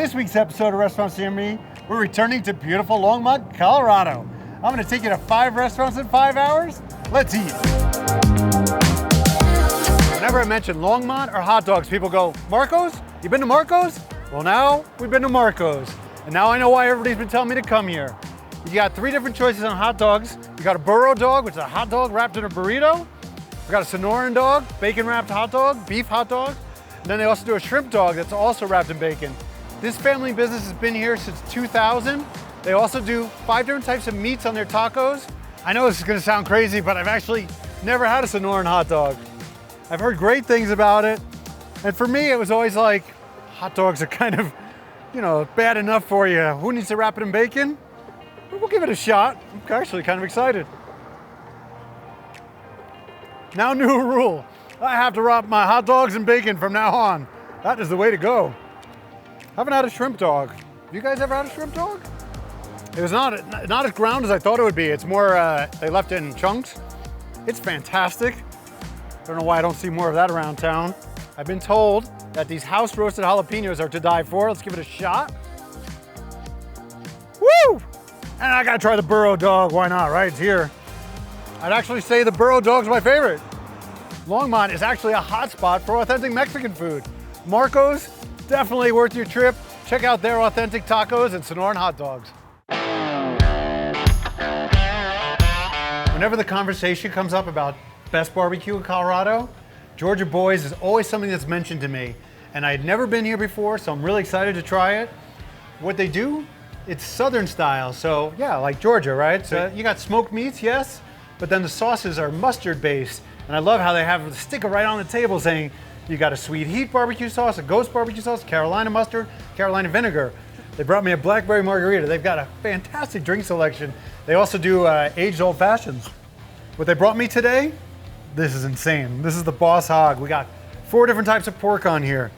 this week's episode of Restaurants Near Me, we're returning to beautiful Longmont, Colorado. I'm gonna take you to 5 restaurants in 5 hours. Let's eat. Whenever I mention Longmont or hot dogs, people go, Marco's? You been to Marco's? Well, now we've been to Marco's. And now I know why everybody's been telling me to come here. You got 3 different choices on hot dogs. You got a burro dog, which is a hot dog wrapped in a burrito. We got a Sonoran dog, bacon wrapped hot dog, beef hot dog. And then they also do a shrimp dog that's also wrapped in bacon. This family business has been here since 2000. They also do 5 different types of meats on their tacos. I know this is gonna sound crazy, but I've actually never had a Sonoran hot dog. I've heard great things about it. And for me, it was always like, hot dogs are kind of, you know, bad enough for you. Who needs to wrap it in bacon? We'll give it a shot. I'm actually kind of excited. Now, new rule. I have to wrap my hot dogs in bacon from now on. That is the way to go. Haven't had a shrimp dog. You guys ever had a shrimp dog? It was not as ground as I thought it would be. It's more, they left it in chunks. It's fantastic. I don't know why I don't see more of that around town. I've been told that these house roasted jalapenos are to die for. Let's give it a shot. Woo! And I gotta try the burro dog. Why not, right? It's here. I'd actually say the burro dog's my favorite. Longmont is actually a hot spot for authentic Mexican food. Marco's, definitely worth your trip. Check out their authentic tacos and Sonoran hot dogs. Whenever the conversation comes up about best barbecue in Colorado, Georgia Boys is always something that's mentioned to me. And I'd never been here before, so I'm really excited to try it. What they do, it's Southern style, so yeah, like Georgia, right? So you got smoked meats, yes, but then the sauces are mustard based. And I love how they have the sticker right on the table saying, you got a sweet heat barbecue sauce, a ghost barbecue sauce, Carolina mustard, Carolina vinegar. They brought me a blackberry margarita. They've got a fantastic drink selection. They also do aged old fashions. What they brought me today, this is insane. This is the Boss Hog. We got 4 different types of pork on here.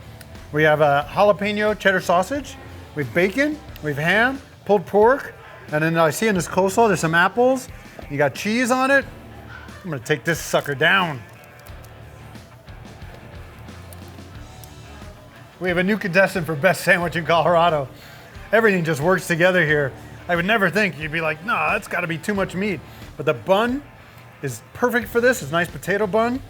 We have a jalapeno cheddar sausage, we have bacon, we have ham, pulled pork, and then I see in this coleslaw there's some apples. You got cheese on it. I'm gonna take this sucker down. We have a new contestant for best sandwich in Colorado. Everything just works together here. I would never think you'd be like, no, that's gotta be too much meat. But the bun is perfect for this. It's a nice potato bun.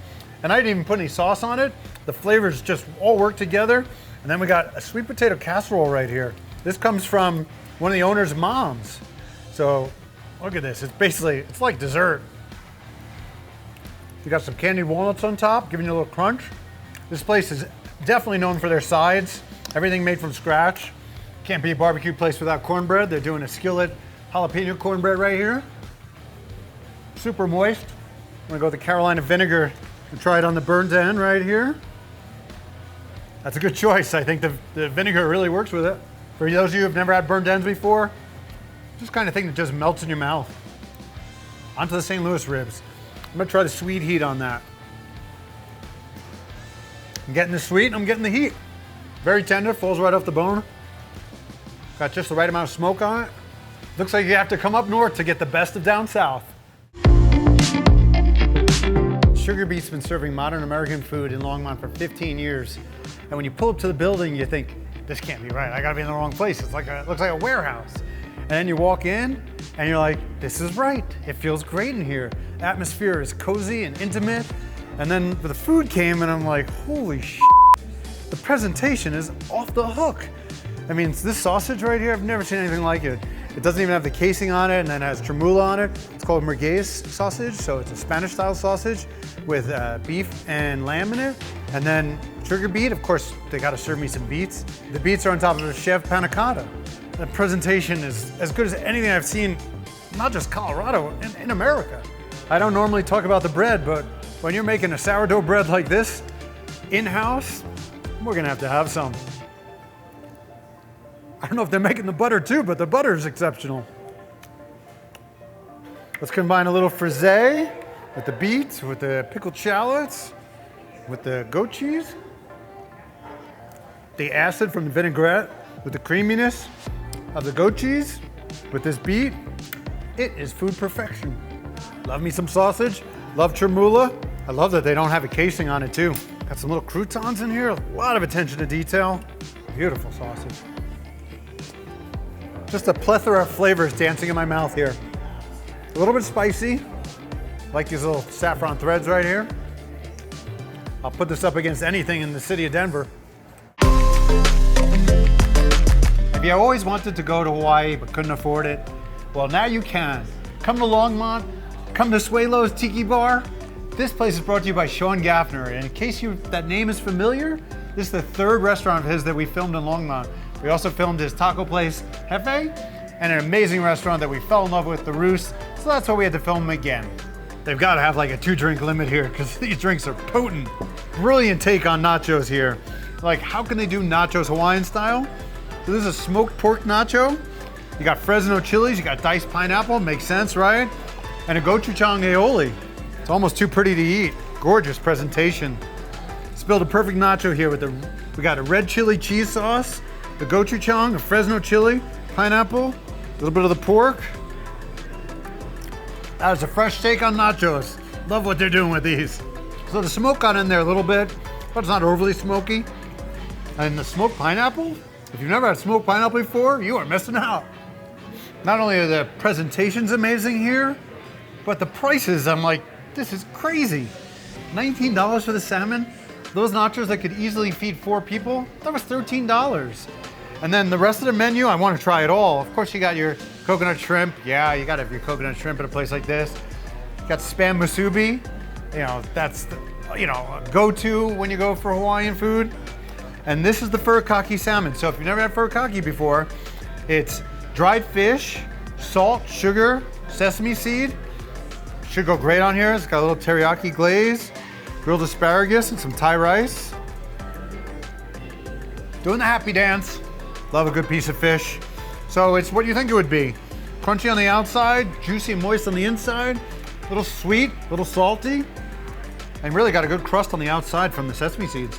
And I didn't even put any sauce on it. The flavors just all work together. And then we got a sweet potato casserole right here. This comes from one of the owner's moms. So look at this, it's like dessert. You got some candied walnuts on top, giving you a little crunch. This place is definitely known for their sides. Everything made from scratch. Can't be a barbecue place without cornbread. They're doing a skillet jalapeno cornbread right here. Super moist. I'm gonna go with the Carolina vinegar and try it on the burnt end right here. That's a good choice. I think the vinegar really works with it. For those of you who've never had burnt ends before, just kind of thing that just melts in your mouth. Onto the St. Louis ribs. I'm gonna try the sweet heat on that. I'm getting the sweet, I'm getting the heat. Very tender, falls right off the bone. Got just the right amount of smoke on it. Looks like you have to come up north to get the best of down south. Sugarbeet's been serving modern American food in Longmont for 15 years. And when you pull up to the building, you think, this can't be right. I gotta be in the wrong place. It looks like a warehouse. And then you walk in and you're like, this is right. It feels great in here. Atmosphere is cozy and intimate. And then the food came and I'm like, holy shit. The presentation is off the hook. I mean, this sausage right here, I've never seen anything like it. It doesn't even have the casing on it, and then it has tremula on it. It's called merguez sausage, so it's a Spanish-style sausage with beef and lamb in it. And then sugar beet, of course, they gotta serve me some beets. The beets are on top of a chef panna cotta. The presentation is as good as anything I've seen, not just Colorado, in America. I don't normally talk about the bread, but when you're making a sourdough bread like this, in-house, we're gonna have some. I don't know if they're making the butter too, but the butter is exceptional. Let's combine a little frisee with the beets, with the pickled shallots, with the goat cheese, the acid from the vinaigrette, with the creaminess of the goat cheese, with this beet. It is food perfection. Love me some sausage, love tremula. I love that they don't have a casing on it too. Got some little croutons in here, a lot of attention to detail. Beautiful sausage. Just a plethora of flavors dancing in my mouth here. A little bit spicy, like these little saffron threads right here. I'll put this up against anything in the city of Denver. If you always wanted to go to Hawaii but couldn't afford it, well, now you can. Come to Longmont, come to Swaylos Tiki Bar. This place is brought to you by Sean Gafner, and in case that name is familiar, this is the third restaurant of his that we filmed in Longmont. We also filmed his taco place, Jefe, and an amazing restaurant that we fell in love with, the Roost, so that's why we had to film him again. They've got to have like a 2-drink limit here because these drinks are potent. Brilliant take on nachos here. Like, how can they do nachos Hawaiian style? So this is a smoked pork nacho. You got Fresno chilies, you got diced pineapple, makes sense, right? And a gochujang aioli. It's almost too pretty to eat. Gorgeous presentation. Spilled a perfect nacho here with we got a red chili cheese sauce, the gochujang, a Fresno chili, pineapple, a little bit of the pork. That was a fresh take on nachos. Love what they're doing with these. So the smoke got in there a little bit, but it's not overly smoky. And the smoked pineapple, if you've never had smoked pineapple before, you are missing out. Not only are the presentations amazing here, but the prices, I'm like, this is crazy. $19 for the salmon. Those nachos that could easily feed 4 people, that was $13. And then the rest of the menu, I want to try it all. Of course, you got your coconut shrimp. Yeah, you got to have your coconut shrimp at a place like this. You got spam musubi. You know, that's a go-to when you go for Hawaiian food. And this is the furikake salmon. So if you've never had furikake before, it's dried fish, salt, sugar, sesame seed. Should go great on here. It's got a little teriyaki glaze, grilled asparagus, and some Thai rice. Doing the happy dance. Love a good piece of fish. So it's what you think it would be. Crunchy on the outside, juicy and moist on the inside, a little sweet, a little salty, and really got a good crust on the outside from the sesame seeds.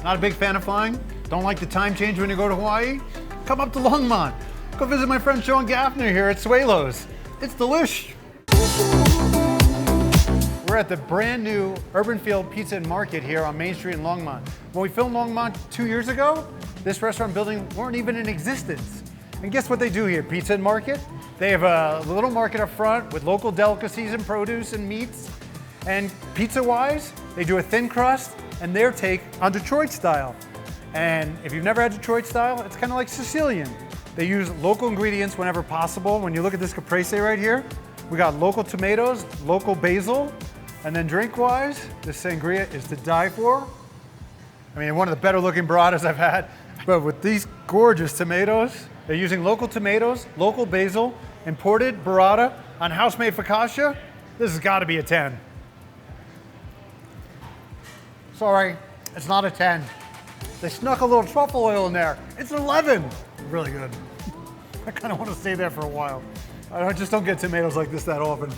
Not a big fan of flying. Don't like the time change when you go to Hawaii? Come up to Longmont. Go visit my friend Sean Gafner here at Swaylos. It's delish. We're at the brand new Urban Field Pizza and Market here on Main Street in Longmont. When we filmed Longmont 2 years ago, this restaurant building weren't even in existence. And guess what they do here, Pizza and Market? They have a little market up front with local delicacies and produce and meats. And pizza-wise, they do a thin crust and their take on Detroit style. And if you've never had Detroit style, it's kind of like Sicilian. They use local ingredients whenever possible. When you look at this caprese right here, we got local tomatoes, local basil, and then drink-wise, this sangria is to die for. I mean, one of the better looking burratas I've had. But with these gorgeous tomatoes, they're using local tomatoes, local basil, imported burrata on house-made focaccia. This has got to be a 10. Sorry, it's not a 10. They snuck a little truffle oil in there. It's an 11. Really good. I kind of want to stay there for a while. I just don't get tomatoes like this that often.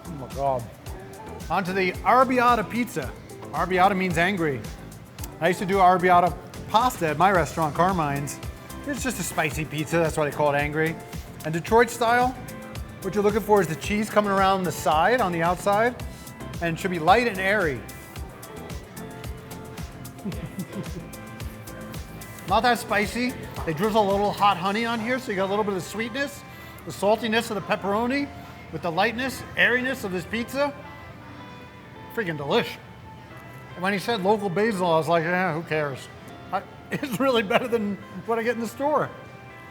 Oh my God. On to the arrabbiata pizza. Arrabbiata means angry. I used to do arrabbiata pasta at my restaurant, Carmine's. It's just a spicy pizza, that's why they call it angry. And Detroit style, what you're looking for is the cheese coming around the side, on the outside, and it should be light and airy. Not that spicy. They drizzle a little hot honey on here, so you got a little bit of sweetness, the saltiness of the pepperoni, with the lightness, airiness of this pizza. Freaking delish. And when he said local basil, I was like, who cares? It's really better than what I get in the store.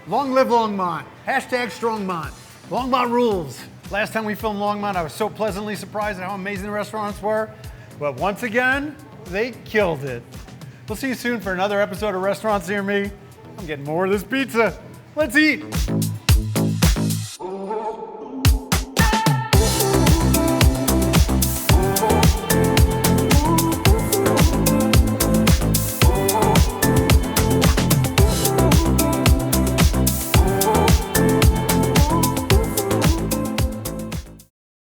Long live Longmont. Hashtag Strongmont. Longmont rules. Last time we filmed Longmont, I was so pleasantly surprised at how amazing the restaurants were. But once again, they killed it. We'll see you soon for another episode of Restaurants Near Me. I'm getting more of this pizza. Let's eat.